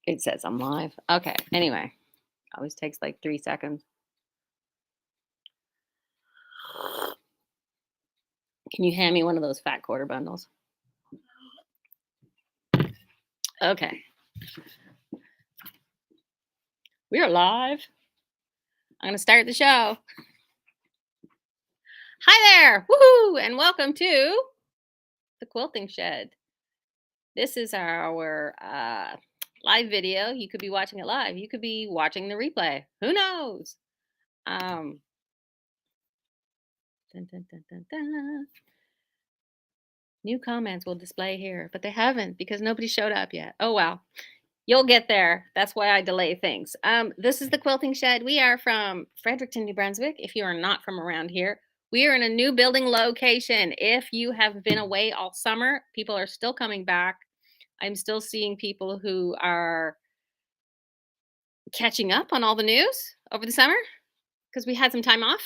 It says I'm live. Okay. Anyway, always takes like 3 seconds. Can you hand me one of those fat quarter bundles? Okay. We are live. I'm going to start the show. Hi there. Woohoo! And welcome to the Quilting Shed. This is our live video. You could be watching it live. You could be watching the replay. Who knows? Dun, dun, dun, dun, dun. New comments will display here, but they haven't because nobody showed up yet. Oh, well. You'll get there. That's why I delay things. This is the Quilting Shed. We are from Fredericton, New Brunswick. If you are not from around here, we are in a new building location. If you have been away all summer, people are still coming back. I'm still seeing people who are catching up on all the news over the summer because we had some time off.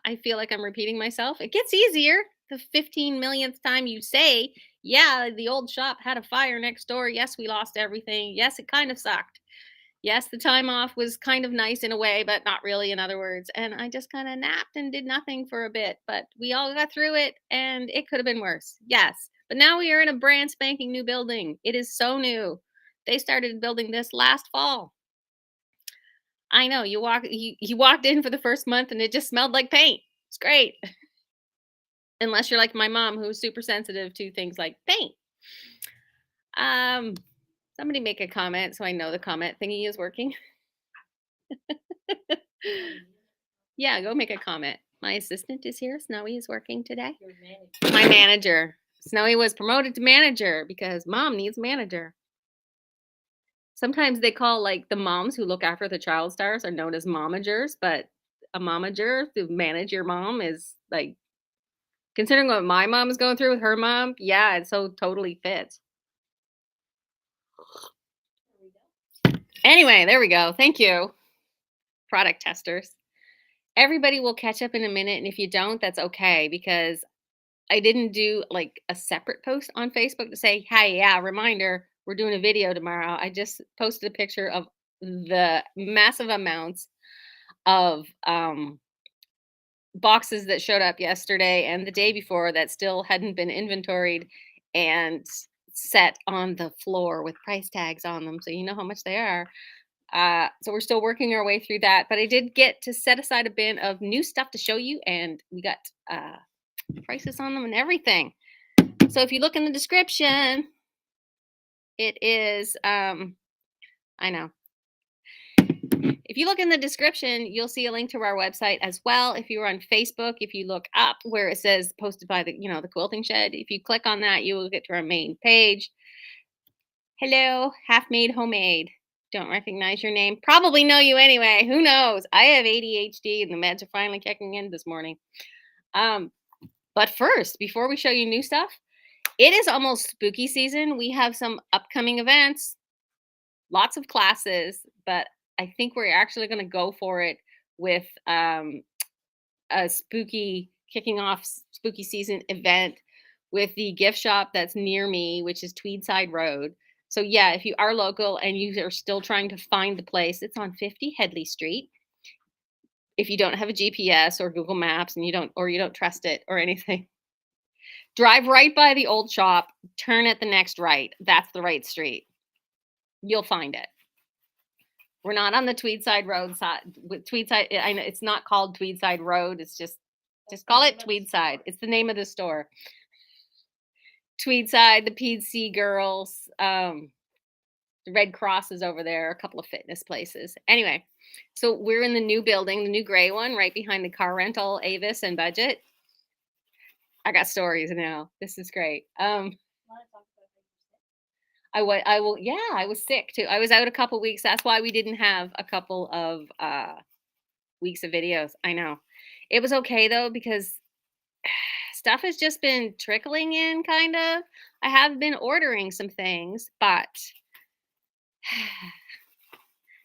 I feel like I'm repeating myself. It gets easier the 15 millionth time you say, yeah, the old shop had a fire next door. Yes, we lost everything. Yes, it kind of sucked. Yes, the time off was kind of nice in a way, but not really, in other words. And I just kind of napped and did nothing for a bit, but we all got through it and it could have been worse. Yes. But now we are in a brand spanking new building. It is so new. They started building this last fall. I know you walked in for the first month and it just smelled like paint. It's great. Unless you're like my mom, who's super sensitive to things like paint. Somebody make a comment so I know the comment thingy is working. Yeah, go make a comment. My assistant is here. Snowy is working today. My manager. Snowy was promoted to manager because mom needs manager. Sometimes they call like the moms who look after the child stars are known as momagers, but a momager to manage your mom is like, considering what my mom is going through with her mom, yeah, it so totally fits. Anyway, there we go. Thank you, product testers. Everybody will catch up in a minute, and if you don't, that's okay because I didn't do like a separate post on Facebook to say, hey, yeah, reminder, we're doing a video tomorrow. I just posted a picture of the massive amounts of boxes that showed up yesterday and the day before that still hadn't been inventoried and set on the floor with price tags on them. So you know how much they are. So we're still working our way through that. But I did get to set aside a bin of new stuff to show you, and we got prices on them and everything. So if you look in the description, it is, I know. If you look in the description, you'll see a link to our website as well. If you're on Facebook, if you look up where it says posted by the, the Quilting Shed, if you click on that, you will get to our main page. Hello, half made homemade. Don't recognize your name. Probably know you anyway. Who knows? I have ADHD and the meds are finally kicking in this morning. But first, before we show you new stuff, it is almost spooky season. We have some upcoming events, lots of classes, but I think we're actually going to go for it with a kicking off spooky season event with the gift shop that's near me, which is Tweedside Road. So yeah, if you are local and you are still trying to find the place, it's on 50 Headley Street. If you don't have a GPS or Google Maps and you don't trust it or anything, drive right by the old shop, turn at the next right. That's the right street. You'll find it. We're not on the Tweedside Road side. With Tweedside, I know it's not called Tweedside Road. It's just call it Tweedside. It's the name of the store. Tweedside, the PC Girls, the Red Cross is over there, a couple of fitness places. Anyway, so we're in the new building, the new gray one, right behind the car rental, Avis and Budget. I got stories now. This is great. I was sick too. I was out a couple weeks. That's why we didn't have a couple of weeks of videos. I know. It was okay though, because stuff has just been trickling in kind of. I have been ordering some things, but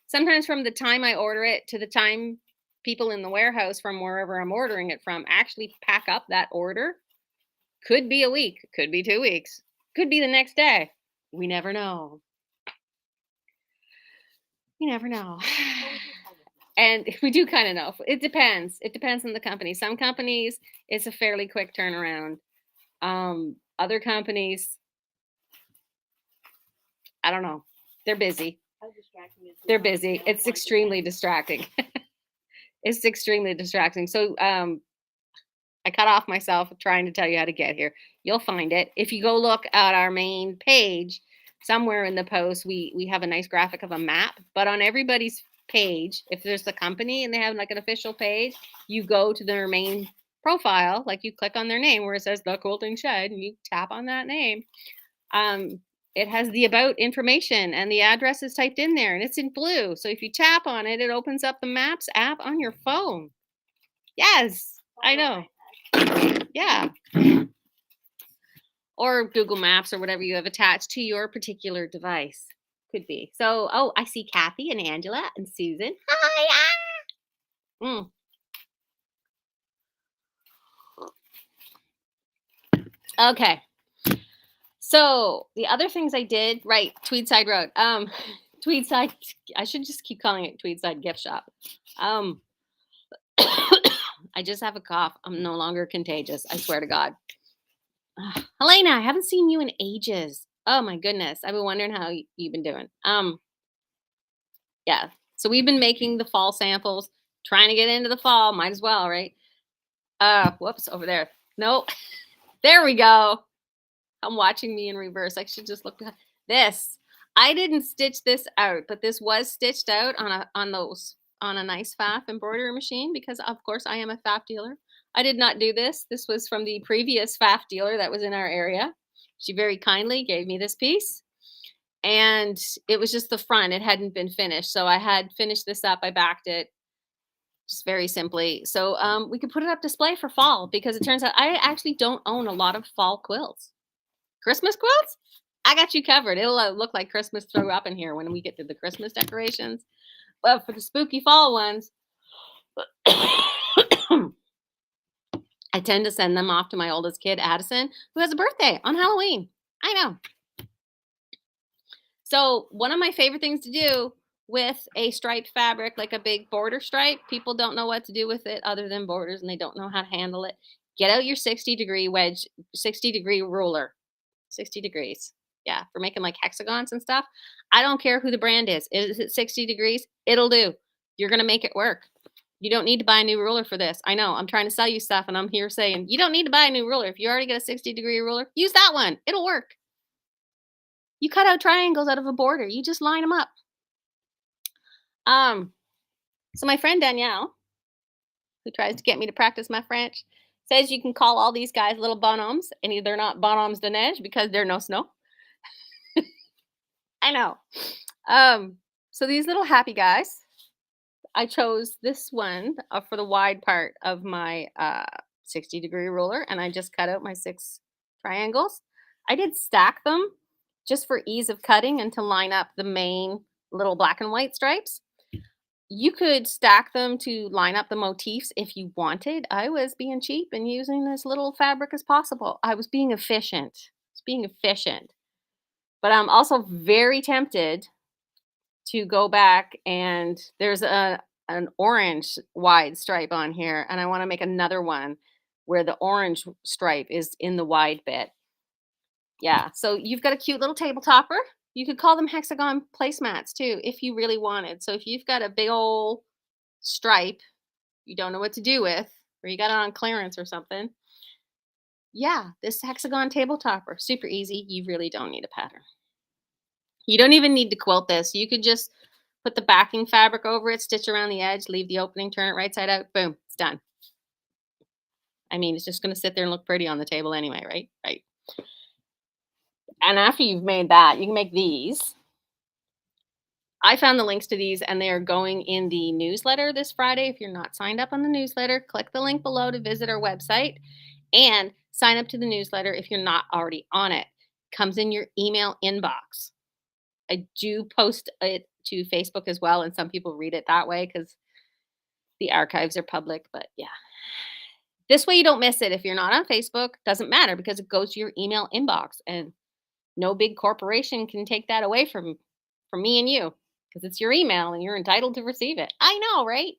sometimes from the time I order it to the time people in the warehouse from wherever I'm ordering it from actually pack up that order, could be a week, could be 2 weeks, could be the next day. We never know. You never know. And we do kind of know. It depends. It depends on the company. Some companies, it's a fairly quick turnaround. Other companies, I don't know. They're busy. They're busy. It's extremely distracting. It's extremely distracting. So I cut off myself trying to tell you how to get here. You'll find it. If you go look at our main page, somewhere in the post, we have a nice graphic of a map. But on everybody's page, if there's the company and they have like an official page, you go to their main profile, like you click on their name where it says the Quilting Shed, and you tap on that name. It has the about information and the address is typed in there and it's in blue. So if you tap on it, it opens up the Maps app on your phone. Yes, I know. Yeah. Or Google Maps or whatever you have attached to your particular device. Could be. So, oh, I see Kathy and Angela and Susan. Hi. Mm. Okay. So the other things I did, right, Tweedside Road. Tweedside, I should just keep calling it Tweedside Gift Shop. I just have a cough. I'm no longer contagious. I swear to God. Helena, I haven't seen you in ages. Oh my goodness. I've been wondering how you've been doing. Yeah. So we've been making the fall samples, trying to get into the fall. Might as well, right? Whoops, over there. Nope. There we go. I'm watching me in reverse. I should just look behind this. I didn't stitch this out, but this was stitched out on a nice FAF embroidery machine because of course I am a FAF dealer. I did not do this. This was from the previous FAF dealer that was in our area. She very kindly gave me this piece. And it was just the front. It hadn't been finished. So I had finished this up. I backed it just very simply. So we could put it up display for fall because it turns out I actually don't own a lot of fall quilts. Christmas quilts? I got you covered. It'll look like Christmas throw up in here when we get to the Christmas decorations. But for the spooky fall ones, I tend to send them off to my oldest kid, Addison, who has a birthday on Halloween. I know. So one of my favorite things to do with a striped fabric, like a big border stripe, people don't know what to do with it other than borders and they don't know how to handle it. Get out your 60-degree wedge, 60-degree ruler, 60 degrees. Yeah, for making like hexagons and stuff. I don't care who the brand is. Is it 60 degrees? It'll do. You're going to make it work. You don't need to buy a new ruler for this. I know I'm trying to sell you stuff and I'm here saying you don't need to buy a new ruler. If you already get a 60-degree ruler, use that one. It'll work. You cut out triangles out of a border. You just line them up. So my friend Danielle, who tries to get me to practice my French, says you can call all these guys little bonhommes, and they're not bonhommes de neige because they're no snow. I know. So these little happy guys, I chose this one for the wide part of my 60-degree ruler, and I just cut out my 6 triangles. I did stack them just for ease of cutting and to line up the main little black and white stripes. You could stack them to line up the motifs if you wanted. I was being cheap and using as little fabric as possible. I was being efficient. But I'm also very tempted to go back and there's an orange wide stripe on here and I want to make another one where the orange stripe is in the wide bit. Yeah, so you've got a cute little table topper. You could call them hexagon placemats too if you really wanted. So if you've got a big old stripe you don't know what to do with, or you got it on clearance or something, yeah, this hexagon table topper, super easy. You really don't need a pattern. You don't even need to quilt this. You could just put the backing fabric over it, stitch around the edge, leave the opening, turn it right side out, boom, it's done. I mean, it's just going to sit there and look pretty on the table anyway, right? Right. And after you've made that, you can make these. I found the links to these and they are going in the newsletter this Friday. If you're not signed up on the newsletter, click the link below to visit our website and sign up to the newsletter if you're not already on it. It comes in your email inbox. I do post it to Facebook as well, and some people read it that way because the archives are public, but yeah. This way you don't miss it. If you're not on Facebook, doesn't matter because it goes to your email inbox and no big corporation can take that away from me and you because it's your email and you're entitled to receive it. I know, right?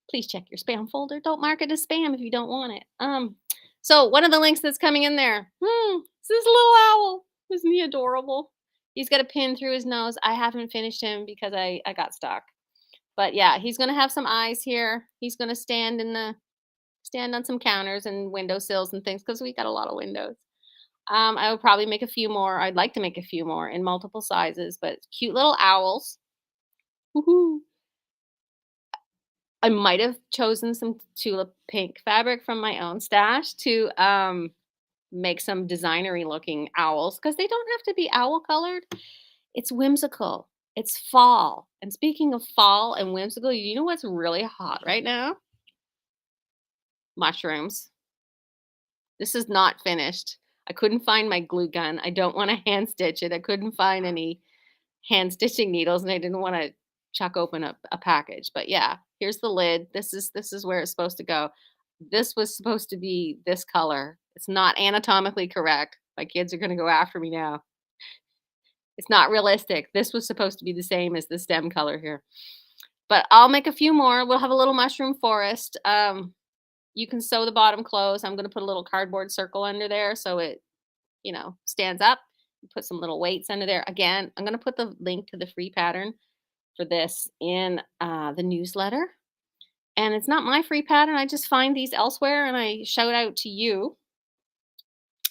Please check your spam folder. Don't mark it as spam if you don't want it. So one of the links that's coming in there, it's this little owl. Isn't he adorable? He's got a pin through his nose. I haven't finished him because I got stuck. But yeah, he's gonna have some eyes here. He's gonna stand on some counters and windowsills and things because we got a lot of windows. I would probably make a few more. I'd like to make a few more in multiple sizes, but cute little owls. Woohoo. I might have chosen some tulip pink fabric from my own stash to make some designery looking owls because they don't have to be owl colored. It's whimsical. It's fall. And speaking of fall and whimsical, you know what's really hot right now? Mushrooms. This is not finished. I couldn't find my glue gun. I don't want to hand stitch it. I couldn't find any hand stitching needles and I didn't want to chuck open a package. But yeah, here's the lid. This is where it's supposed to go. This was supposed to be this color. It's not anatomically correct. My kids are going to go after me now. It's not realistic. This was supposed to be the same as the stem color here. But I'll make a few more. We'll have a little mushroom forest. You can sew the bottom closed. I'm going to put a little cardboard circle under there so it, stands up. Put some little weights under there. Again, I'm going to put the link to the free pattern for this in the newsletter. And it's not my free pattern. I just find these elsewhere and I shout out to you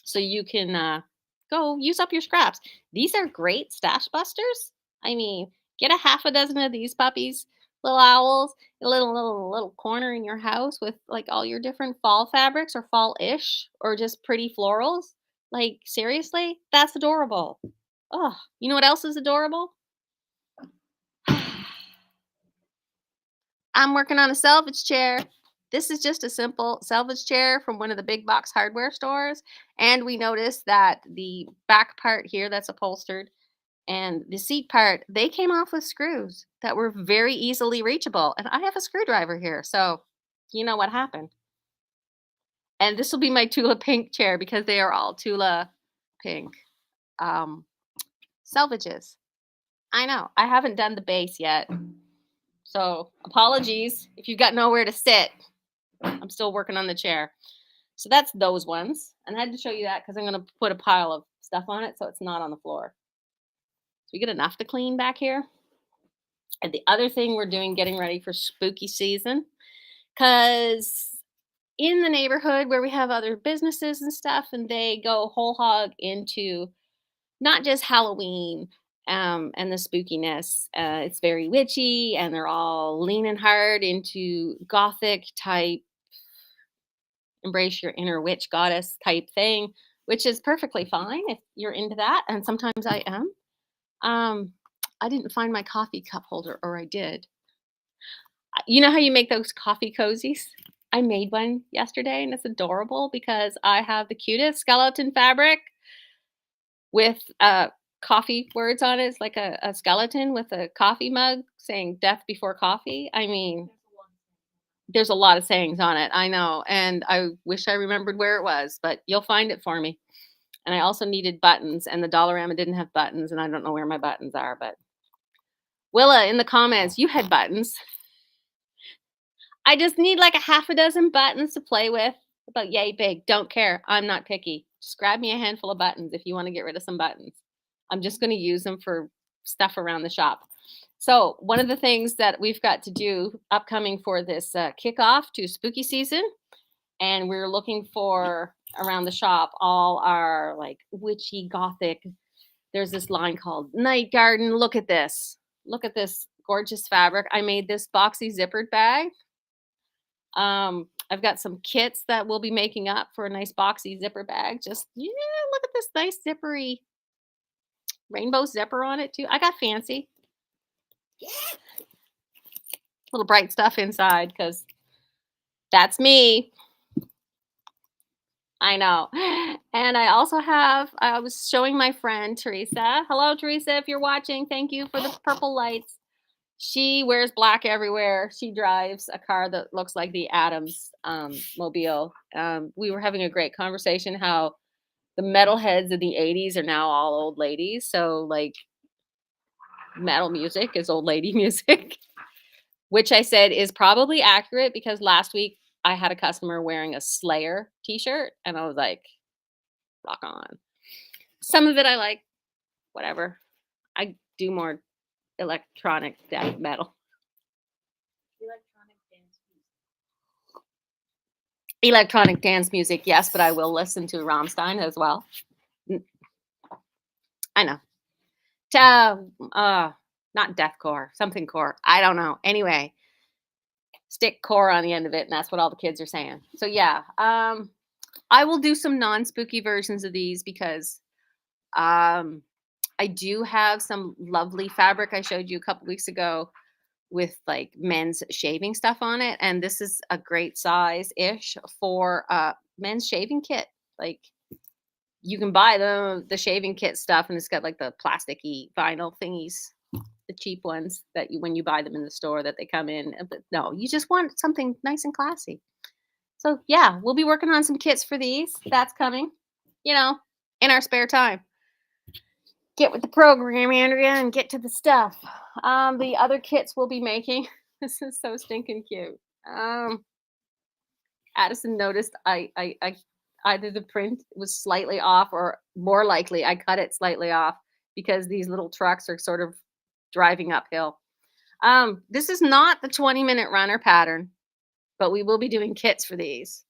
so you can go use up your scraps. These are great stash busters. I mean, get a half a dozen of these puppies, little owls, a little corner in your house with like all your different fall fabrics or fall-ish or just pretty florals. Like seriously, that's adorable. Oh, you know what else is adorable? I'm working on a salvage chair. This is just a simple salvage chair from one of the big box hardware stores. And we noticed that the back part here that's upholstered and the seat part, they came off with screws that were very easily reachable. And I have a screwdriver here. So you know what happened. And this will be my Tula pink chair because they are all Tula pink um, salvages. I know. I haven't done the base yet. So apologies if you've got nowhere to sit. I'm still working on the chair. So that's those ones. And I had to show you that because I'm going to put a pile of stuff on it so it's not on the floor. So we get enough to clean back here. And the other thing we're doing, getting ready for spooky season, because in the neighborhood where we have other businesses and stuff, and they go whole hog into not just Halloween and the spookiness. It's very witchy, and they're all leaning hard into gothic type, embrace your inner witch goddess type thing, which is perfectly fine if you're into that. And sometimes I am. I didn't find my coffee cup holder, or I did. You know how you make those coffee cozies? I made one yesterday and it's adorable because I have the cutest skeleton fabric with coffee words on it. It's like a skeleton with a coffee mug saying death before coffee. I mean, there's a lot of sayings on it. I know. And I wish I remembered where it was, but you'll find it for me. And I also needed buttons, and the Dollarama didn't have buttons, and I don't know where my buttons are, but Willa in the comments, you had buttons. I just need like a half a dozen buttons to play with. About yay big. Don't care. I'm not picky. Just grab me a handful of buttons if you want to get rid of some buttons. I'm just going to use them for stuff around the shop. So one of the things that we've got to do upcoming for this kickoff to spooky season, and we're looking for around the shop all our like witchy gothic. There's this line called Night Garden. Look at this. Look at this gorgeous fabric. I made this boxy zippered bag. I've got some kits that we'll be making up for a nice boxy zipper bag. Just, yeah, look at this nice zippery rainbow zipper on it too. I got fancy. Yeah. Little bright stuff inside because that's me. I know. And I also I was showing my friend Teresa. Hello, Teresa, if you're watching. Thank you for the purple lights. She wears black everywhere. She drives a car that looks like the Adams mobile. We were having a great conversation how the metalheads of the 80s are now all old ladies. So like metal music is old lady music, which I said is probably accurate because last week I had a customer wearing a Slayer t-shirt and I was like, rock on. Some of it I like, whatever. I do more electronic death metal. Electronic dance music. Electronic dance music, yes, but I will listen to Rammstein as well. I know. Not deathcore, something core. I don't know. Anyway, stick core on the end of it, and that's what all the kids are saying. So yeah, I will do some non-spooky versions of these because I do have some lovely fabric I showed you a couple weeks ago with like men's shaving stuff on it, and this is a great size ish for men's shaving kit. Like you can buy the shaving kit stuff, and it's got like the plasticky vinyl thingies, the cheap ones that you when you buy them in the store that they come in. But no, you just want something nice and classy. So yeah, we'll be working on some kits for these. That's coming, you know, in our spare time. Get with the program, Andrea, and get to the stuff. The other kits we'll be making. This is so stinking cute. Addison noticed I either the print was slightly off or more likely I cut it slightly off because these little trucks are sort of driving uphill. This is not the 20-minute runner pattern, but we will be doing kits for these.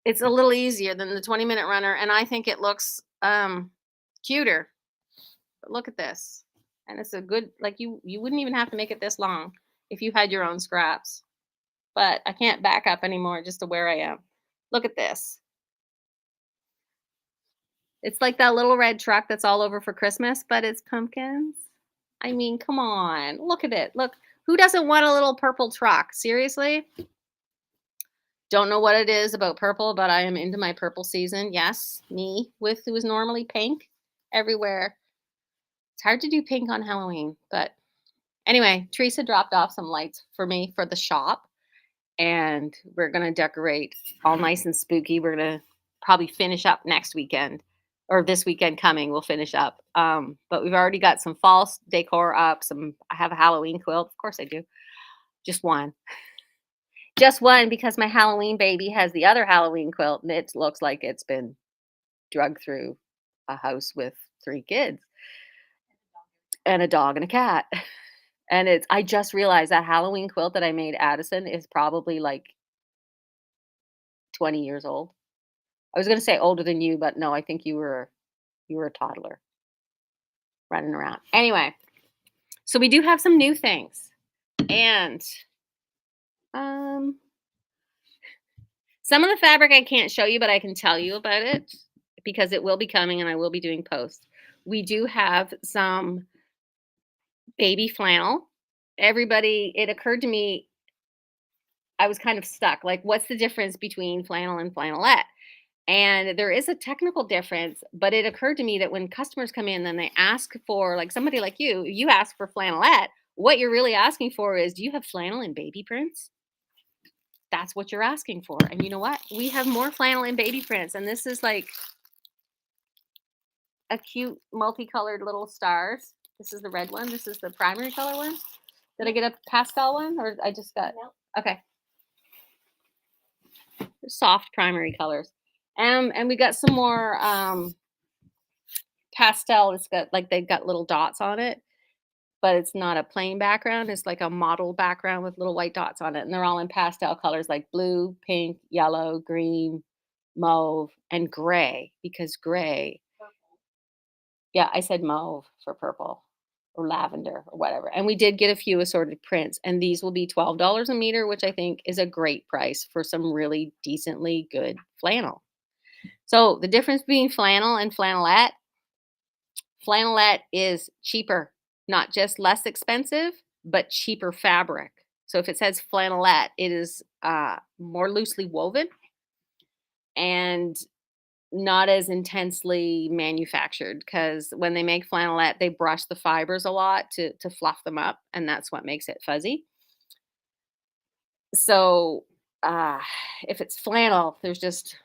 It's a little easier than the 20-minute runner, and I think it looks cuter. But look at this. And it's a good, like you wouldn't even have to make it this long if you had your own scraps. But I can't back up anymore just to where I am. Look at this. It's like that little red truck that's all over for Christmas, but it's pumpkins. I mean, come on. Look at it. Look, who doesn't want a little purple truck? Seriously? Don't know what it is about purple, but I am into my purple season. Yes, me with who is normally pink everywhere. It's hard to do pink on Halloween, but anyway, Teresa dropped off some lights for me for the shop, and we're gonna decorate all nice and spooky. We're gonna probably finish up next weekend, or this weekend coming. We'll finish up. But we've already got some false decor up. I have a Halloween quilt. Of course I do. Just one. Just one because my Halloween baby has the other Halloween quilt, and it looks like it's been drugged through a house with 3 kids and a dog and a cat. And I just realized that Halloween quilt that I made Addison is probably like 20 years old. I was gonna say older than you, but no, I think you were a toddler running around. Anyway, so we do have some new things. And some of the fabric I can't show you, but I can tell you about it because it will be coming and I will be doing posts. We do have some baby flannel. It occurred to me, I was kind of stuck. Like, what's the difference between flannel and flannelette? And there is a technical difference, but it occurred to me that when customers come in and they ask for, like somebody like you ask for flannelette, what you're really asking for is, do you have flannel and baby prints? That's what you're asking for. And you know what? We have more flannel and baby prints. And this is like a cute multicolored little stars. This is the red one. This is the primary color one. Did I get a pastel one or I just got, No. okay. Soft primary colors. And we got some more pastel. It's got like they've got little dots on it, but it's not a plain background. It's like a model background with little white dots on it. And they're all in pastel colors like blue, pink, yellow, green, mauve, and gray, because gray. Purple. Yeah, I said mauve for purple or lavender or whatever. And we did get a few assorted prints, and these will be $12 a meter, which I think is a great price for some really decently good flannel. So the difference between flannel and flannelette is cheaper, not just less expensive, but cheaper fabric. So if it says flannelette, it is more loosely woven and not as intensely manufactured, because when they make flannelette, they brush the fibers a lot to fluff them up, and that's what makes it fuzzy. So if it's flannel, there's just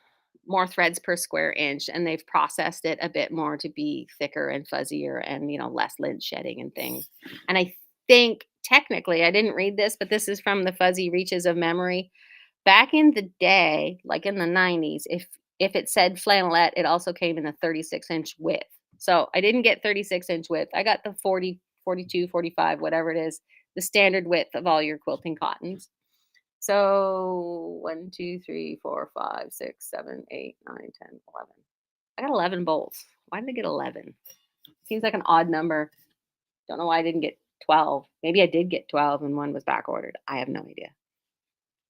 more threads per square inch, and they've processed it a bit more to be thicker and fuzzier and, less lint shedding and things. And I think technically, I didn't read this, but this is from the Fuzzy Reaches of Memory. Back in the day, like in the 90s, if it said flannelette, it also came in a 36-inch width. So I didn't get 36-inch width. I got the 40, 42, 45, whatever it is, the standard width of all your quilting cottons. So 1, 2, 3, 4, 5, 6, 7, 8, 9, 10, 11. I got 11 bolts. Why did I get 11? Seems like an odd number. Don't know why I didn't get 12. Maybe I did get 12 and one was back ordered. I have no idea.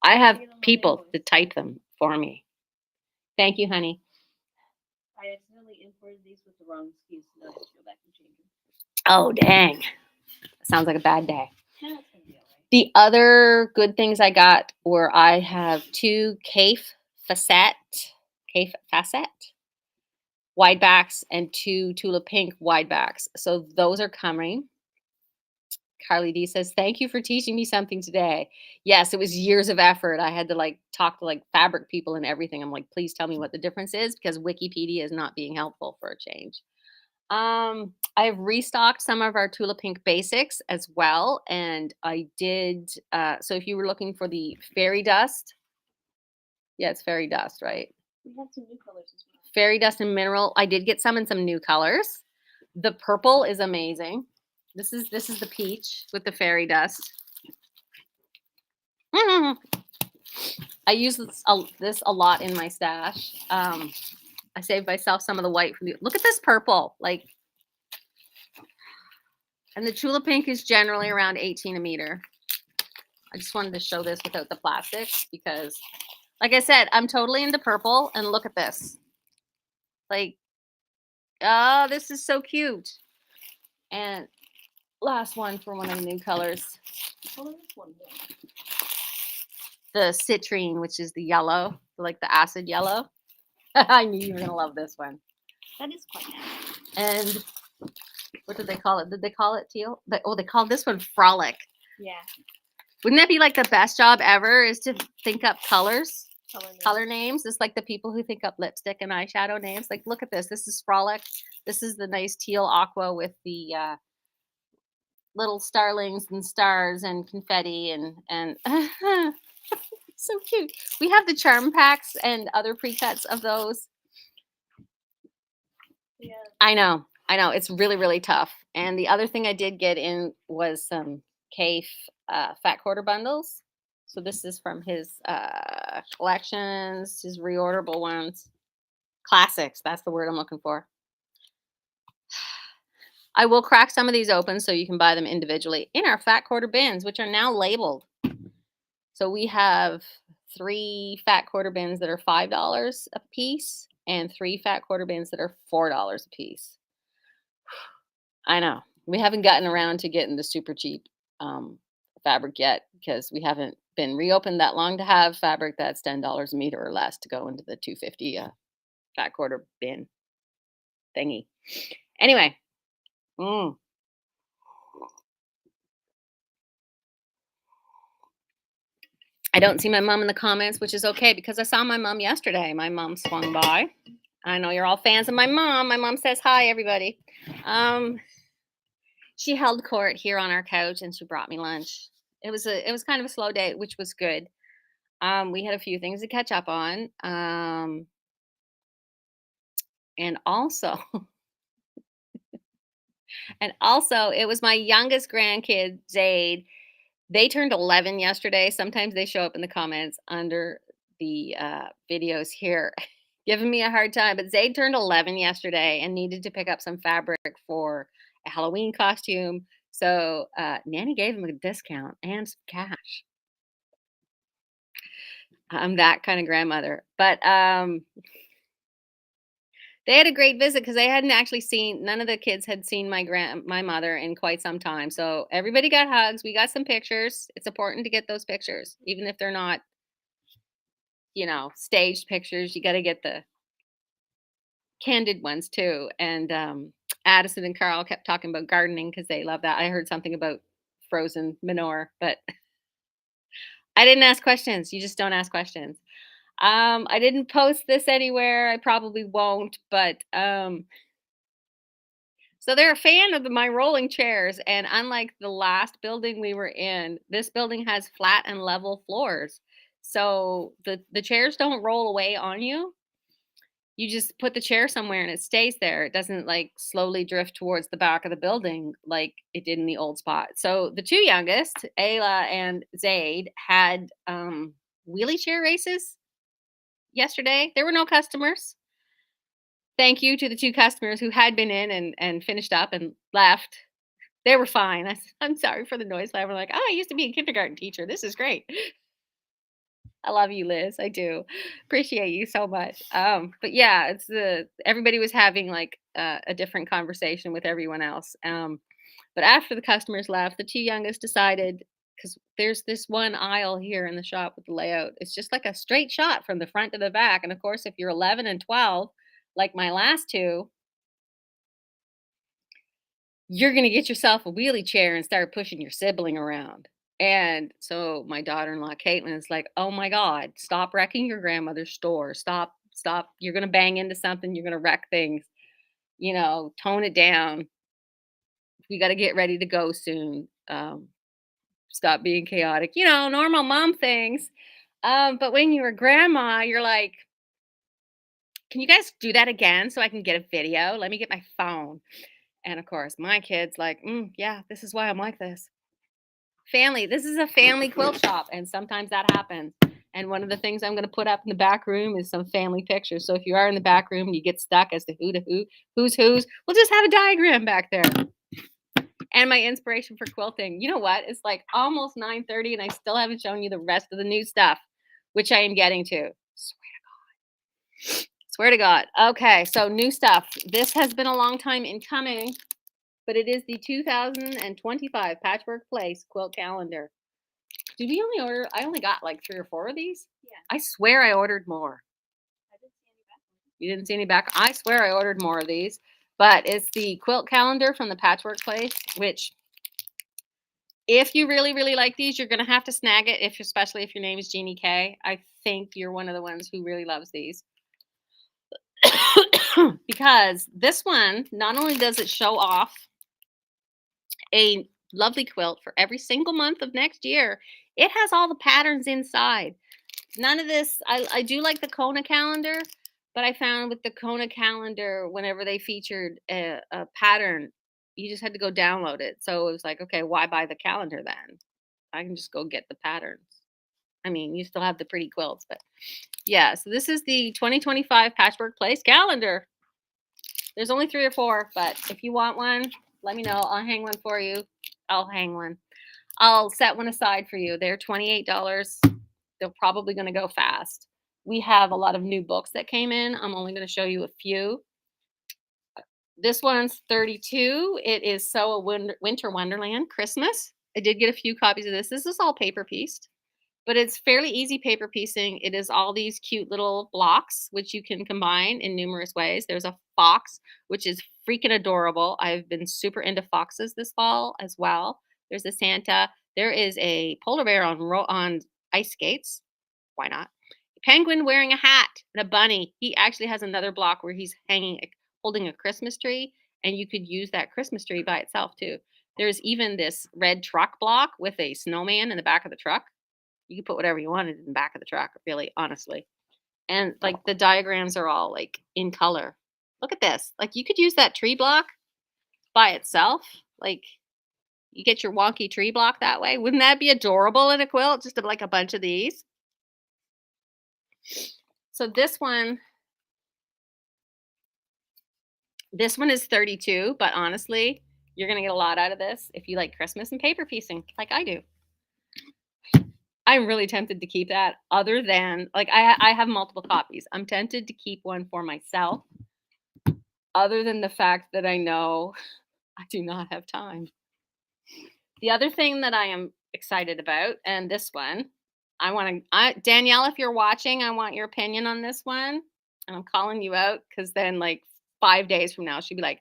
I have Get 'em on people invoice. to type them for me. Thank you, honey. I accidentally imported these with the wrong SKUs, so now I have to go back and change them. Oh, dang. Sounds like a bad day. No, it's gonna be alright. The other good things I got were I have 2 Kaffe Facette wide backs and 2 Tula Pink wide backs. So those are coming. Carly D says, "Thank you for teaching me something today." Yes, it was years of effort. I had to talk to fabric people and everything. I'm like, please tell me what the difference is because Wikipedia is not being helpful for a change. I've restocked some of our Tula Pink basics as well. And I did, so if you were looking for the fairy dust, yeah, it's fairy dust, right? We have some new colors as well. Fairy dust and mineral. I did get some in some new colors. The purple is amazing. This is the peach with the fairy dust. I use this a lot in my stash. I saved myself some of the white from the. Look at this purple, and the Tula Pink is generally around 18 a meter. I just wanted to show this without the plastic because, like I said, I'm totally into purple. And look at this. Oh, this is so cute. And last one for one of the new colors. What color is one more? The citrine, which is the yellow, like the acid yellow. I knew you were gonna love this one. That is quite nice. And what did they call it? Did they call it teal? They called this one Frolic. Yeah. Wouldn't that be like the best job ever? Is to think up colors, Color color names. It's like the people who think up lipstick and eyeshadow names. Like, look at this. This is Frolic. This is the nice teal aqua with the little starlings and stars and confetti and so cute. We have the charm packs and other pre-cuts of those. Yeah. I know. It's really, really tough. And the other thing I did get in was some Kaffe fat quarter bundles. So this is from his collections, his reorderable ones. Classics. That's the word I'm looking for. I will crack some of these open so you can buy them individually in our fat quarter bins, which are now labeled. So we have 3 fat quarter bins that are $5 a piece and 3 fat quarter bins that are $4 a piece. I know. We haven't gotten around to getting the super cheap fabric yet because we haven't been reopened that long to have fabric that's $10 a meter or less to go into the 250 fat quarter bin thingy. Anyway. I don't see my mom in the comments, which is okay because I saw my mom yesterday. My mom swung by. I know you're all fans of my mom. My mom says hi, everybody. She held court here on our couch and she brought me lunch. It was kind of a slow day, which was good. We had a few things to catch up on. And also it was my youngest grandkid, Zaid. They turned 11 yesterday. Sometimes they show up in the comments under the videos here, giving me a hard time. But Zaid turned 11 yesterday and needed to pick up some fabric for a Halloween costume. So Nanny gave him a discount and some cash. I'm that kind of grandmother. But they had a great visit because they hadn't actually seen, none of the kids had seen my mother in quite some time. So everybody got hugs. We got some pictures. It's important to get those pictures, even if they're not, staged pictures. You got to get the candid ones too. And Addison and Carl kept talking about gardening because they love that. I heard something about frozen manure, but I didn't ask questions. You just don't ask questions. I didn't post this anywhere. I probably won't, but so they're a fan of my rolling chairs, and unlike the last building we were in, this building has flat and level floors. So the chairs don't roll away on you. You just put the chair somewhere and it stays there. It doesn't like slowly drift towards the back of the building like it did in the old spot. So the two youngest, Ayla and Zaid, had wheelie chair races yesterday. There were no customers. Thank you to the two customers who had been in and finished up and left. They were fine. I'm sorry for the noise. They were like, oh, I used to be a kindergarten teacher. This is great. I love you, Liz. I do appreciate you so much. But yeah, it's the everybody was having like a different conversation with everyone else. But after the customers left, the two youngest decided because there's this one aisle here in the shop with the layout. It's just like a straight shot from the front to the back. And of course, if you're 11 and 12, like my last two, you're going to get yourself a wheelie chair and start pushing your sibling around. And so my daughter-in-law Caitlin is like, "Oh my God, stop wrecking your grandmother's store. Stop. You're gonna bang into something, you're gonna wreck things. Tone it down. We gotta get ready to go soon. Stop being chaotic. Normal mom things. But when you're a grandma, you're like, can you guys do that again so I can get a video? Let me get my phone. And of course, my kid's like, yeah, this is why I'm like this. Family. This is a family quilt shop, and sometimes that happens. And one of the things I'm going to put up in the back room is some family pictures. So if you are in the back room and you get stuck as to who, who's, we'll just have a diagram back there. And my inspiration for quilting. You know what? It's like almost 9:30, and I still haven't shown you the rest of the new stuff, which I am getting to. Swear to God. Okay, so new stuff. This has been a long time in coming, but it is the 2025 Patchwork Place quilt calendar. Did we only order? I only got like 3 or 4 of these. Yeah. I swear I ordered more. I didn't see any back ones. You didn't see any back? I swear I ordered more of these. But it's the quilt calendar from the Patchwork Place, which if you really, really like these, you're going to have to snag it, especially if your name is Jeannie K. I think you're one of the ones who really loves these. Because this one, not only does it show off a lovely quilt for every single month of next year, it has all the patterns inside. None of this, I do like the Kona calendar, but I found with the Kona calendar, whenever they featured a pattern, you just had to go download it. So it was like, okay, why buy the calendar then? I can just go get the patterns. I mean, you still have the pretty quilts, but yeah. So this is the 2025 Patchwork Place calendar. There's only 3 or 4, but if you want one, let me know. I'll hang one for you. I'll hang one. I'll set one aside for you. They're $28. They're probably going to go fast. We have a lot of new books that came in. I'm only going to show you a few. This one's 32. It is So a Winter Wonderland Christmas. I did get a few copies of this. This is all paper pieced, but it's fairly easy paper piecing. It is all these cute little blocks, which you can combine in numerous ways. There's a fox, which is freaking adorable. I've been super into foxes this fall as well. There's a Santa. There is a polar bear on ice skates. Why not? A penguin wearing a hat and a bunny. He actually has another block where he's holding a Christmas tree, and you could use that Christmas tree by itself too. There's even this red truck block with a snowman in the back of the truck. You can put whatever you wanted in the back of the truck, really, honestly. And like the diagrams are all like in color. Look at this. Like you could use that tree block by itself. Like you get your wonky tree block that way. Wouldn't that be adorable in a quilt? Just like a bunch of these. So this one is 32, but honestly, you're going to get a lot out of this if you like Christmas and paper piecing like I do. I'm really tempted to keep that, other than like I have multiple copies. I'm tempted to keep one for myself, other than the fact that I know I do not have time. The other thing that I am excited about, and this one, Danielle, if you're watching, I want your opinion on this one. And I'm calling you out because then like 5 days from now, she'd be like,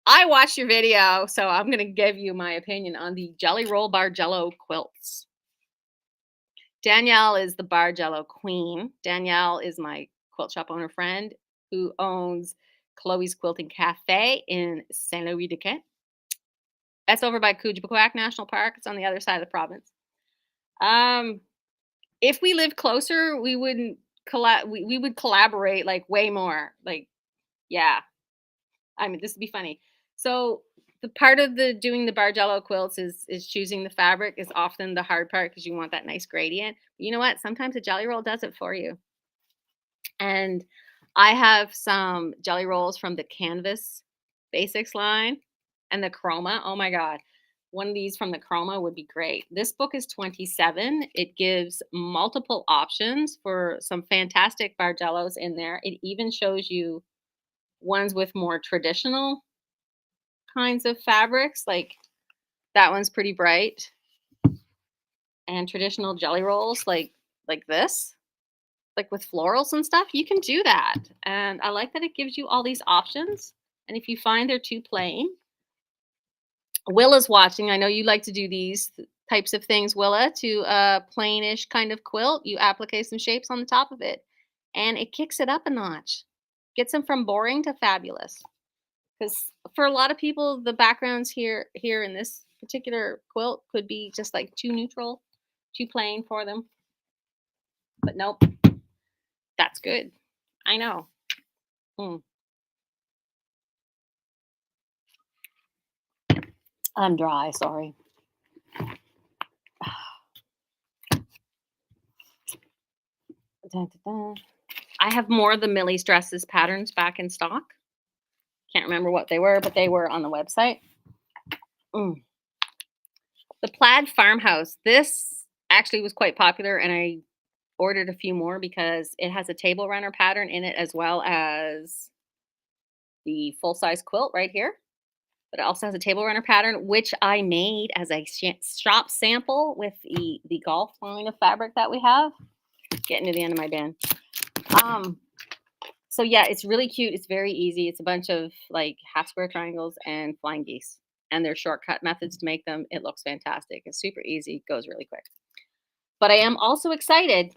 I watched your video, so I'm going to give you my opinion on the Jelly Roll Bar Jello quilts. Danielle is the Bargello queen. Danielle is my quilt shop owner friend who owns Chloe's Quilting Cafe in Saint Louis de Quin. That's over by Kujipakawak National Park. It's on the other side of the province. If we lived closer, we wouldn't we would collaborate like way more. Like, yeah. I mean, this would be funny. So the part of the doing the Bargello quilts is choosing the fabric is often the hard part because you want that nice gradient. But you know what? Sometimes a jelly roll does it for you. And I have some jelly rolls from the Canvas Basics line and the Chroma. Oh my God. One of these from the Chroma would be great. This book is 27. It gives multiple options for some fantastic Bargellos in there. It even shows you ones with more traditional kinds of fabrics. Like that one's pretty bright. And traditional jelly rolls like this, like with florals and stuff, you can do that. And I like that it gives you all these options. And if you find they're too plain, Willa's watching. I know you like to do these types of things, Willa, to a plainish kind of quilt. You applique some shapes on the top of it and it kicks it up a notch. Gets them from boring to fabulous. Because for a lot of people, the backgrounds here in this particular quilt could be just like too neutral, too plain for them. But nope, that's good. I know. I'm dry, sorry. I have more of the Millie's Dresses patterns back in stock. Can't remember what they were, but they were on the website. The Plaid Farmhouse. This actually was quite popular, and I ordered a few more because it has a table runner pattern in it as well as the full-size quilt right here. But it also has a table runner pattern, which I made as a shop sample with the golf line of fabric that we have. Getting to the end of my bin. So yeah, it's really cute. It's very easy. It's a bunch of like half square triangles and flying geese. And there's shortcut methods to make them. It looks fantastic. It's super easy. Goes really quick. But I am also excited.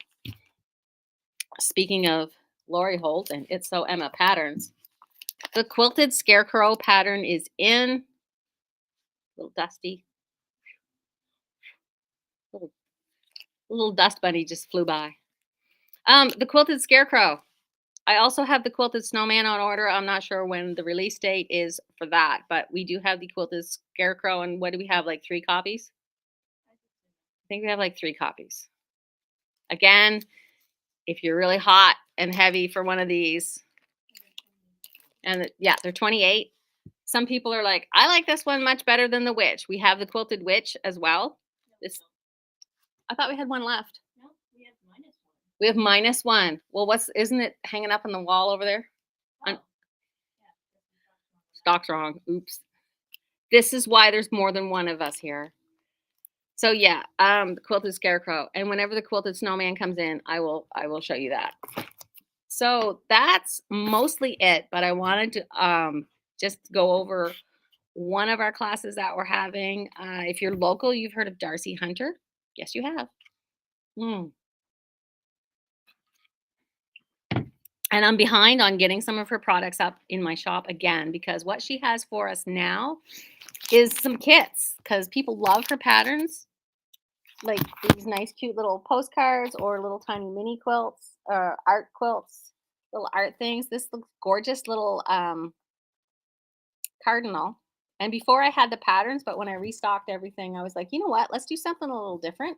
Speaking of Lori Holt and It's So Emma patterns, the Quilted Scarecrow pattern is in. A little dusty. Little dust bunny just flew by. The Quilted Scarecrow. I also have the Quilted Snowman on order. I'm not sure when the release date is for that, but we do have the Quilted Scarecrow. And what do we have? Like 3 copies? I think we have like 3 copies. Again, if you're really hot and heavy for one of these, and yeah, they're 28. Some people are like, I like this one much better than the Witch. We have the Quilted Witch as well. This, I thought we had one left. No, we have -1. We have -1. Well, isn't it hanging up on the wall over there? Oh. Yeah. Stock's wrong. Oops. This is why there's more than one of us here. So yeah, the Quilted Scarecrow. And whenever the Quilted Snowman comes in, I will show you that. So that's mostly it, but I wanted to just go over one of our classes that we're having. If you're local, you've heard of Darcy Hunter. Yes, you have. And I'm behind on getting some of her products up in my shop again, because what she has for us now is some kits, because people love her patterns, like these nice cute little postcards or little tiny mini quilts or art quilts, little art things. This looks gorgeous little cardinal. And before I had the patterns, but when I restocked everything, I was like, you know what, let's do something a little different.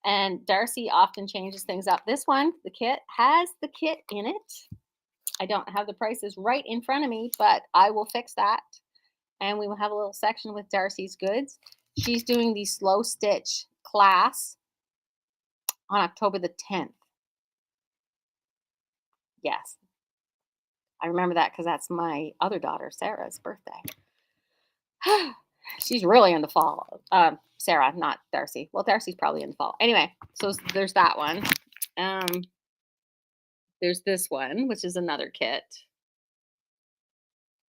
And Darcy often changes things up. This one, the kit, has the kit in it. I don't have the prices right in front of me, but I will fix that. And we will have a little section with Darcy's goods. She's doing the slow stitch class on October the 10th. Yes. I remember that because that's my other daughter, Sarah's birthday. She's really in the fall. Sarah, not Darcy. Well, Darcy's probably in the fall. Anyway, so there's that one. There's this one, which is another kit.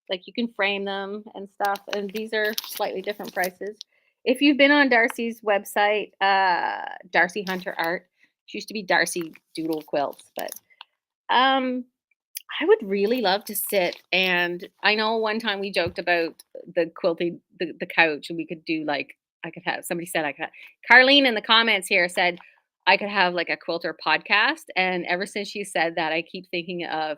Like you can frame them and stuff. And these are slightly different prices. If you've been on Darcy's website, Darcy Hunter Art, She used to be Darcy Doodle Quilts, but um, I would really love to sit, and I know one time we joked about the quilting the couch, and we could do like I could have somebody said I could have, Carlene in the comments here said I could have like a quilter podcast, and ever since she said that, I keep thinking of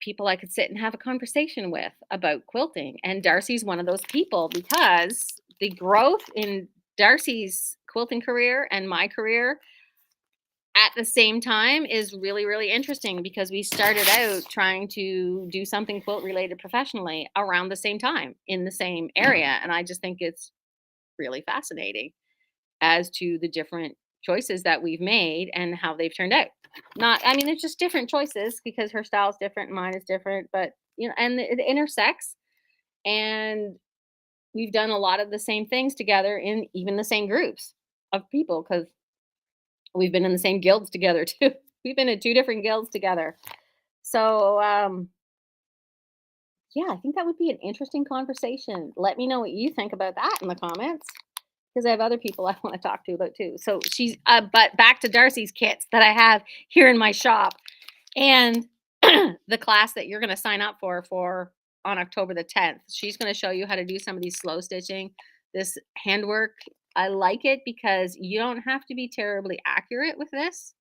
people I could sit and have a conversation with about quilting. And Darcy's one of those people because the growth in Darcy's quilting career and my career at the same time is really, really interesting because we started out trying to do something quilt related professionally around the same time in the same area. And I just think it's really fascinating as to the different choices that we've made and how they've turned out. Not, I mean, it's just different choices because her style is different, mine is different, but and it intersects. And we've done a lot of the same things together in even the same groups of people because we've been in the same guilds together too. We've been in two different guilds together. So yeah, I think that would be an interesting conversation. Let me know what you think about that in the comments because I have other people I want to talk to about too. So she's, but back to Darcy's kits that I have here in my shop and the class that you're going to sign up for on October the 10th. She's going to show you how to do some of these slow stitching, this handwork. I like it because you don't have to be terribly accurate with this.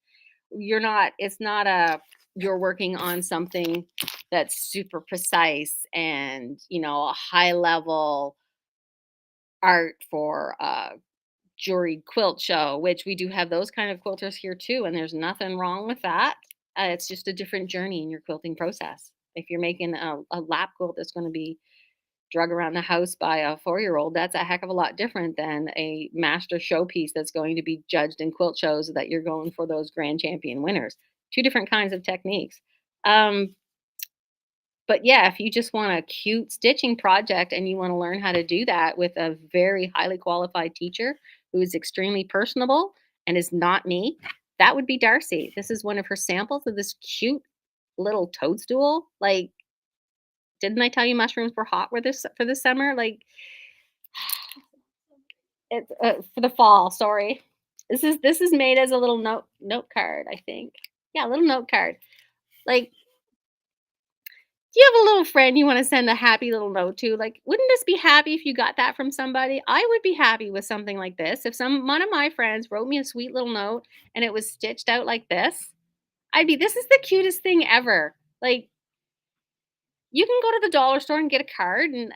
It's not you're working on something that's super precise and, a high level art for juried quilt show, which we do have those kind of quilters here too, and there's nothing wrong with that. It's just a different journey in your quilting process. If you're making a lap quilt that's going to be drug around the house by a 4-year-old, that's a heck of a lot different than a master showpiece that's going to be judged in quilt shows that you're going for those grand champion winners. Two different kinds of techniques. Um, but yeah, if you just want a cute stitching project and you want to learn how to do that with a very highly qualified teacher who is extremely personable and is not me, that would be Darcy. This is one of her samples of this cute little toadstool. Like, didn't I tell you mushrooms were hot for this summer? Like, it's for the fall. Sorry, this is made as a little note card. I think, yeah, a little note card. Like, do you have a little friend you want to send a happy little note to? Like, wouldn't this be happy if you got that from somebody? I would be happy with something like this. If one of my friends wrote me a sweet little note and it was stitched out like this, this is the cutest thing ever. Like, you can go to the dollar store and get a card and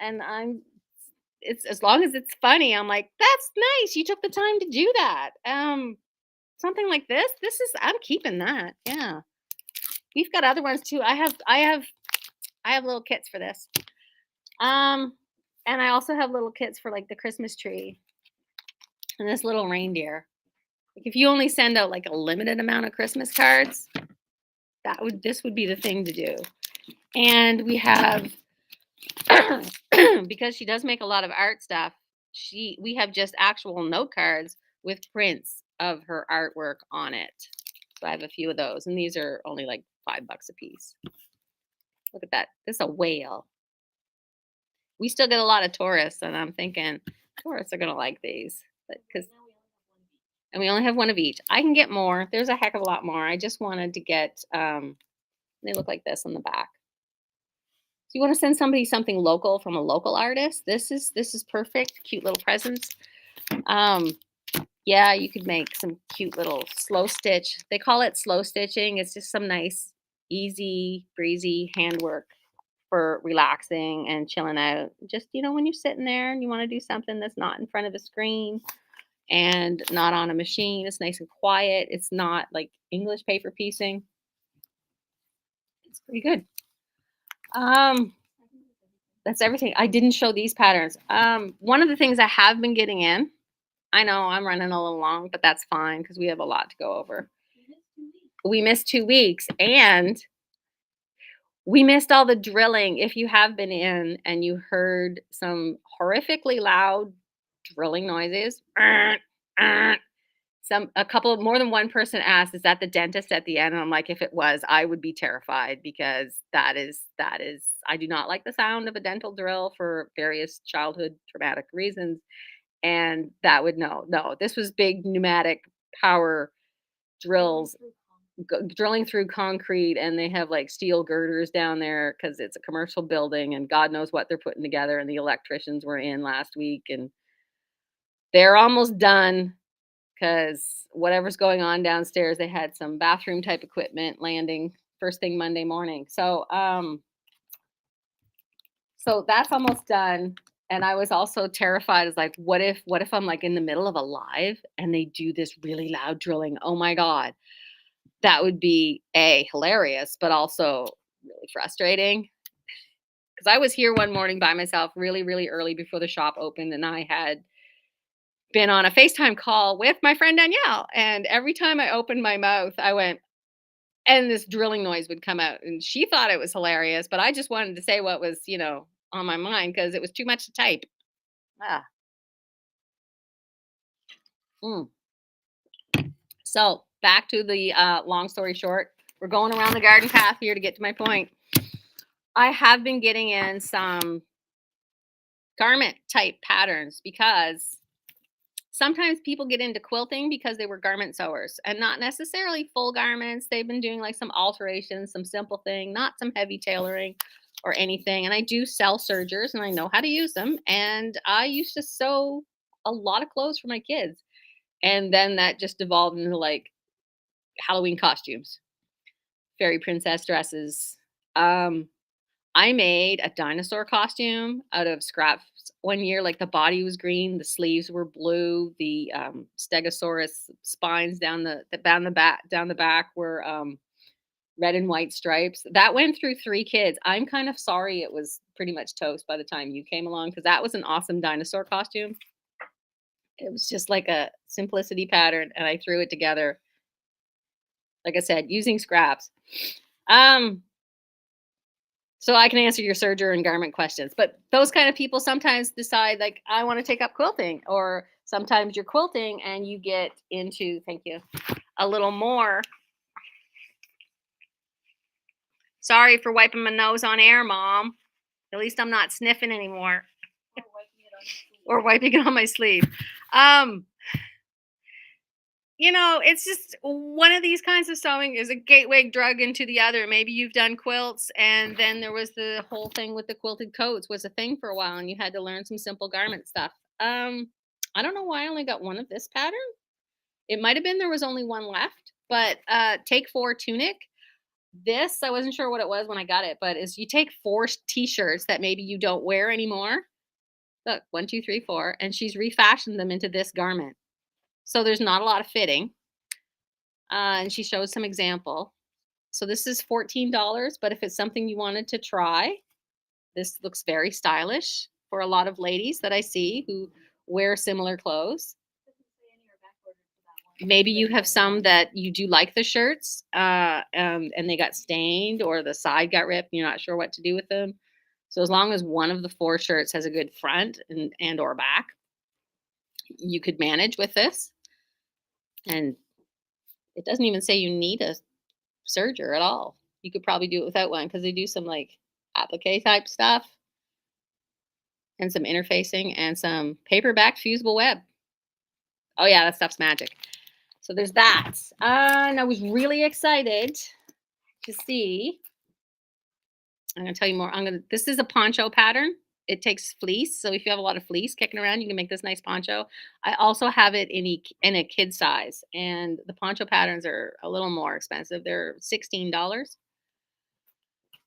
it's as long as it's funny, I'm like, that's nice. You took the time to do that. Something like I'm keeping that. Yeah. We've got other ones too. I have little kits for this. And I also have little kits for like the Christmas tree and this little reindeer. Like if you only send out like a limited amount of Christmas cards, this would be the thing to do. And we have because she does make a lot of art stuff, we have just actual note cards with prints of her artwork on it. So I have a few of those, and these are only like $5 a piece. Look at that. This is a whale. We still get a lot of tourists, and I'm thinking tourists are gonna like these, and we only have one of each. I can get more. There's a heck of a lot more. I just wanted to get. They look like this on the back. So you want to send somebody something local from a local artist? This is perfect. Cute little presents. Yeah, you could make some cute little slow stitch. They call it slow stitching. It's just some nice, easy, breezy handwork for relaxing and chilling out. Just, when you're sitting there and you want to do something that's not in front of a screen and not on a machine, it's nice and quiet. It's not like English paper piecing. It's pretty good. That's everything. I didn't show these patterns. One of the things I have been getting in, I know I'm running a little long, but that's fine because we have a lot to go over. We missed 2 weeks and we missed all the drilling. If you have been in and you heard some horrifically loud drilling noises, a couple more than one person asked, "Is that the dentist at the end?" And I'm like, if it was, I would be terrified because that is I do not like the sound of a dental drill for various childhood traumatic reasons. And that would no, this was big pneumatic power drills Through concrete. drilling through concrete, and they have like steel girders down there because it's a commercial building and God knows what they're putting together. And the electricians were in last week and they're almost done because whatever's going on downstairs, they had some bathroom type equipment landing first thing Monday morning. So that's almost done. And I was also terrified. Is like, what if I'm like in the middle of a live and they do this really loud drilling? Oh my God. That would be hilarious, but also really frustrating. Because I was here one morning by myself really, really early before the shop opened, and I had been on a FaceTime call with my friend Danielle. And every time I opened my mouth, I went, and this drilling noise would come out. And she thought it was hilarious, but I just wanted to say what was, on my mind because it was too much to type. Ah. Mm. So back to the long story short, we're going around the garden path here to get to my point. I have been getting in some garment type patterns because sometimes people get into quilting because they were garment sewers and not necessarily full garments. They've been doing like some alterations, some simple thing, not some heavy tailoring or anything. And I do sell sergers and I know how to use them. And I used to sew a lot of clothes for my kids. And then that just devolved into like Halloween costumes, fairy princess dresses. I made a dinosaur costume out of scraps one year. Like the body was green, the sleeves were blue, the Stegosaurus spines down the back were red and white stripes. That went through 3 kids. I'm kind of sorry it was pretty much toast by the time you came along because that was an awesome dinosaur costume. It was just like a simplicity pattern, and I threw it together. Like I said, using scraps. So I can answer your serger and garment questions. But those kind of people sometimes decide like, I want to take up quilting, or sometimes you're quilting and you get into, thank you, a little more. Sorry for wiping my nose on air, Mom. At least I'm not sniffing anymore. Or wiping it on my sleeve. It's just one of these kinds of sewing is a gateway drug into the other. Maybe you've done quilts, and then there was the whole thing with the quilted coats was a thing for a while, and you had to learn some simple garment stuff. I don't know why I only got one of this pattern. It might have been there was only one left, but take 4 tunic. This, I wasn't sure what it was when I got it, but is you take 4 t-shirts that maybe you don't wear anymore. Look, 1, 2, 3, 4, and she's refashioned them into this garment. So there's not a lot of fitting. And she shows some example. So this is $14, but if it's something you wanted to try, this looks very stylish for a lot of ladies that I see who wear similar clothes. Maybe you have some that you do like the shirts and they got stained or the side got ripped and you're not sure what to do with them. So as long as one of the 4 shirts has a good front and or back, you could manage with this. And it doesn't even say you need a serger at all. You could probably do it without one because they do some like applique type stuff and some interfacing and some paperback fusible web. Oh yeah, that stuff's magic. So there's that. And I was really excited to see. I'm gonna tell you more. This is a poncho pattern. It takes fleece. So if you have a lot of fleece kicking around, you can make this nice poncho. I also have it in a kid size, and the poncho patterns are a little more expensive. They're $16.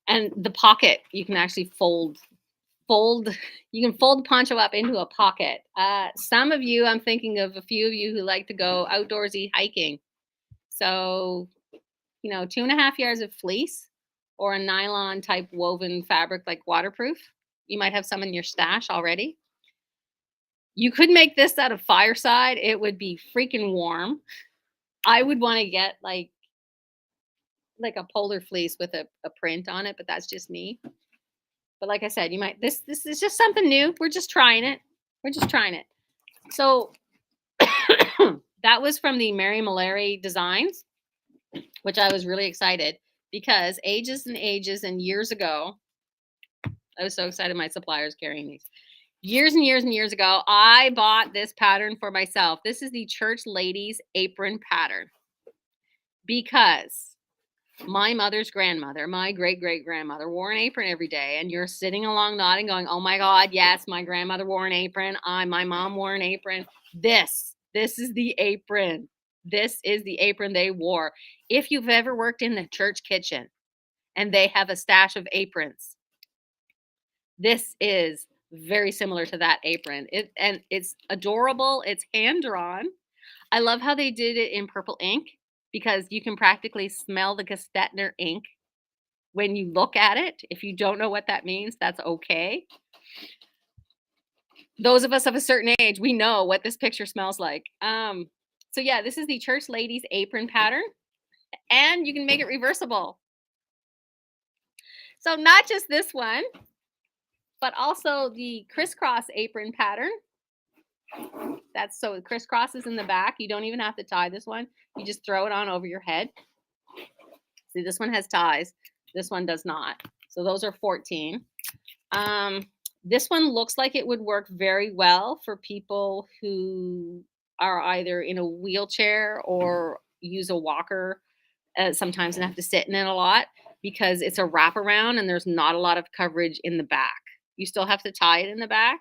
And the pocket, you can actually fold. You can fold the poncho up into a pocket. Some of you, I'm thinking of a few of you who like to go outdoorsy hiking. So, 2.5 yards of fleece or a nylon type woven fabric like waterproof. You might have some in your stash already. You could make this out of Fireside. It would be freaking warm. I would want to get like a polar fleece with a print on it, but that's just me. But like I said, this is just something new. We're just trying it. So that was from the Mary Mallory Designs, which I was really excited because ages and ages and years ago, I was so excited my supplier's carrying these. years and years and years ago, I bought this pattern for myself. This is the church ladies apron pattern because my mother's grandmother, my great great grandmother, wore an apron every day. And you're sitting along nodding, going, "Oh my God, yes, my grandmother wore an apron. My mom wore an apron. This is the apron. This is the apron they wore." If you've ever worked in the church kitchen and they have a stash of aprons, this is very similar to that apron. And it's adorable. It's hand drawn. I love how they did it in purple ink because you can practically smell the Gestetner ink when you look at it. If you don't know what that means, that's okay. Those of us of a certain age, we know what this picture smells like. So yeah, this is the church ladies apron pattern, and you can make it reversible. So not just this one, but also the crisscross apron pattern. That's so it crisscrosses in the back. You don't even have to tie this one. You just throw it on over your head. See, this one has ties. This one does not. So those are 14. This one looks like it would work very well for people who are either in a wheelchair or use a walker sometimes and have to sit in it a lot because it's a wraparound and there's not a lot of coverage in the back. You still have to tie it in the back,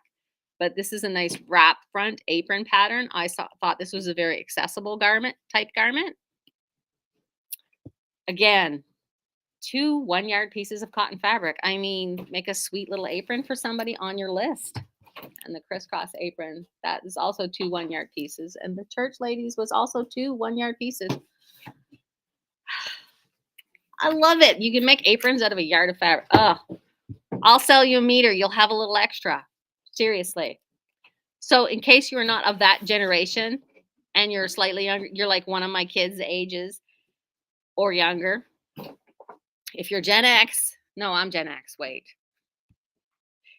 but this is a nice wrap front apron pattern. Thought this was a very accessible type garment. Again, 2 1-yard pieces of cotton fabric. I mean, make a sweet little apron for somebody on your list. And the crisscross apron, that is also 2 1-yard pieces. And the church ladies was also 2 1-yard pieces. I love it. You can make aprons out of a yard of fabric. Oh, I'll sell you a meter. You'll have a little extra. Seriously. So in case you are not of that generation and you're slightly younger, you're like one of my kids' ages or younger. If you're Gen X, no, I'm Gen X, wait.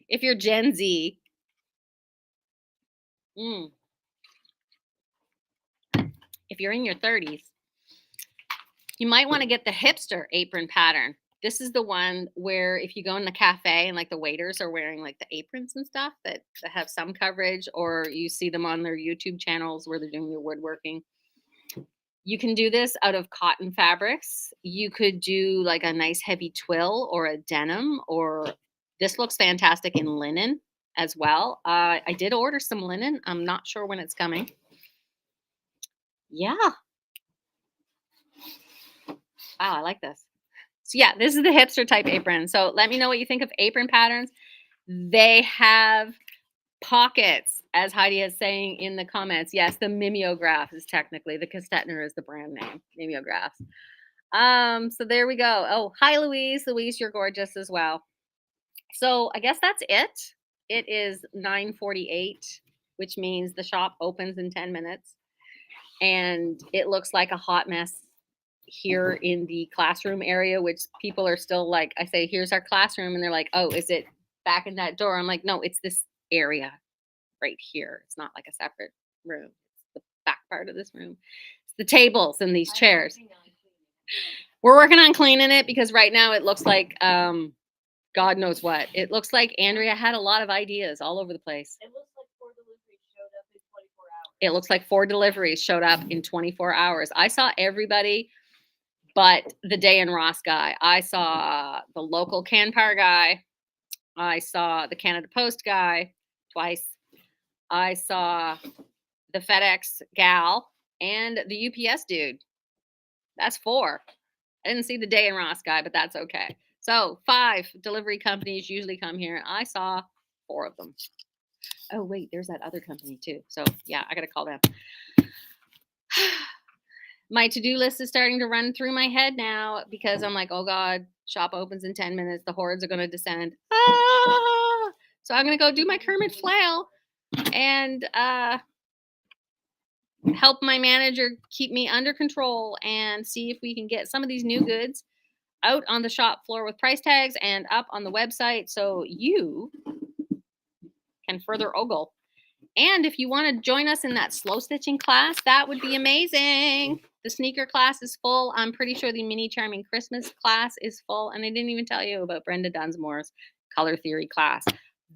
If you're Gen Z, if you're in your 30s, you might want to get the hipster apron pattern. This is the one where if you go in the cafe and like the waiters are wearing like the aprons and stuff that have some coverage, or you see them on their YouTube channels where they're doing their woodworking. You can do this out of cotton fabrics. You could do like a nice heavy twill or a denim, or this looks fantastic in linen as well. I did order some linen. I'm not sure when it's coming. Yeah. Wow, I like this. So yeah, this is the hipster type apron. So let me know what you think of apron patterns. They have pockets, as Heidi is saying in the comments. Yes, the mimeograph is technically, the Gestetner is the brand name, mimeographs. So there we go. Oh, hi, Louise. Louise, you're gorgeous as well. So I guess that's it. It is 9:48, which means the shop opens in 10 minutes. And it looks like a hot mess here in the classroom area, which people are still like, I say, here's our classroom. And they're like, oh, is it back in that door? I'm like, no, it's this area right here. It's not like a separate room. It's the back part of this room. It's the tables and these chairs. We're working on cleaning it because right now it looks like God knows what. It looks like Andrea had a lot of ideas all over the place. It looks like 4 deliveries showed up in 24 hours. It looks like 4 deliveries showed up in 24 hours. I saw everybody but the Day and Ross guy. I saw the local Canpar guy. I saw the Canada Post guy twice. I saw the FedEx gal and the UPS dude. That's 4. I didn't see the Day and Ross guy, but that's okay. So 5 delivery companies usually come here. I saw 4 of them. Oh, wait, there's that other company too. So yeah, I got to call them. My to-do list is starting to run through my head now because I'm like, oh God, shop opens in 10 minutes. The hordes are going to descend. Ah! So I'm going to go do my Kermit flail and help my manager keep me under control and see if we can get some of these new goods out on the shop floor with price tags and up on the website so you can further ogle. And if you want to join us in that slow stitching class, that would be amazing. The sneaker class is full. I'm pretty sure the mini charming Christmas class is full. And I didn't even tell you about Brenda Dunsmore's color theory class.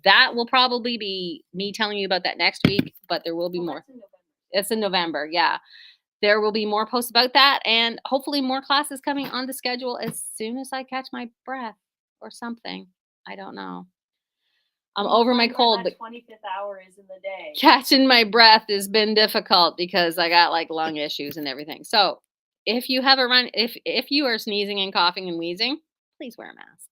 that will probably be me telling you about that next week, but there will be Well, more. that's in November. It's in November, yeah. There will be more posts about that, and hopefully more classes coming on the schedule as soon as I catch my breath or something. I don't know. I'm When you over my find where cold, that but 25th hour is in the day. catching my breath has been difficult because I got like lung issues and everything. So if you have a run, if you are sneezing and coughing and wheezing, please wear a mask.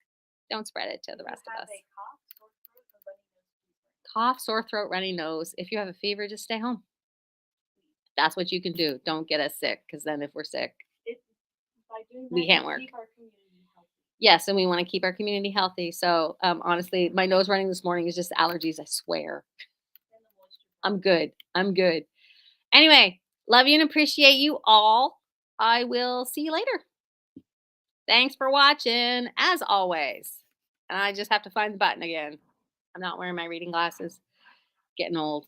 Don't spread it to the If you rest of have us. a cough, sore throat, or runny nose, please wear a Cough, sore throat, runny nose. If you have a fever, just stay home. That's what you can do. Don't get us sick, because then if we're sick, It, by doing we that, can't you work. keep our community healthy. Yes, and we want to keep our community healthy. So honestly, my nose running this morning is just allergies. I swear. And the moisture. I'm good. I'm good. Anyway, love you and appreciate you all. I will see you later. Thanks for watching, as always. And I just have to find the button again. I'm not wearing my reading glasses. Getting old.